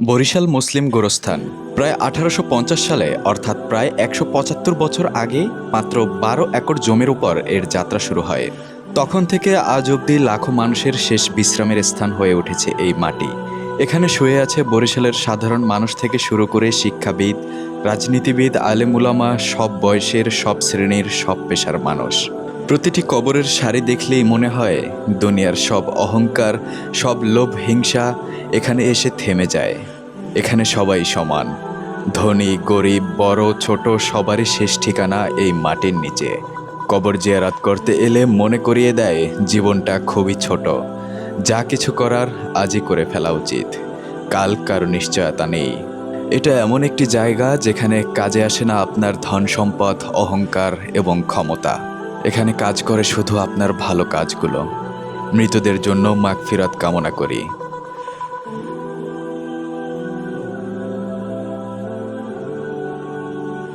বরিশাল মুসলিম গোরস্থান প্রায় 1850 সালে অর্থাৎ প্রায় 175 বছর আগে মাত্র 12 একর জমির উপর এর যাত্রা শুরু হয়। তখন থেকে আজ অবধি লাখো মানুষের শেষ বিশ্রামের স্থান হয়ে উঠেছে এই মাটি। এখানে শুয়ে আছে বরিশালের সাধারণ মানুষ থেকে শুরু করে শিক্ষাবিদ, রাজনীতিবিদ, আলেম উলামা, সব বয়সের, সব শ্রেণীর, সব পেশার মানুষ। প্রতিটি কবরের সারি দেখলেই মনে হয় দুনিয়ার সব অহংকার, সব লোভ, হিংসা এখানে এসে থেমে যায়। এখানে সবাই সমান, ধনী গরিব বড় ছোট সবারই শেষ ঠিকানা এই মাটির নিচে। কবর জিয়ারত করতে এলে মনে করিয়ে দেয় জীবনটা খুবই ছোট, যা কিছু করার আজই করে ফেলা উচিত, কাল কারো নিশ্চয়তা নেই। এটা এমন একটি জায়গা যেখানে কাজে আসে না আপনার ধন সম্পদ, অহংকার এবং ক্ষমতা। এখানে কাজ করে শুধু আপনার ভালো কাজগুলো। মৃতদের জন্য মাগফিরাত কামনা করি।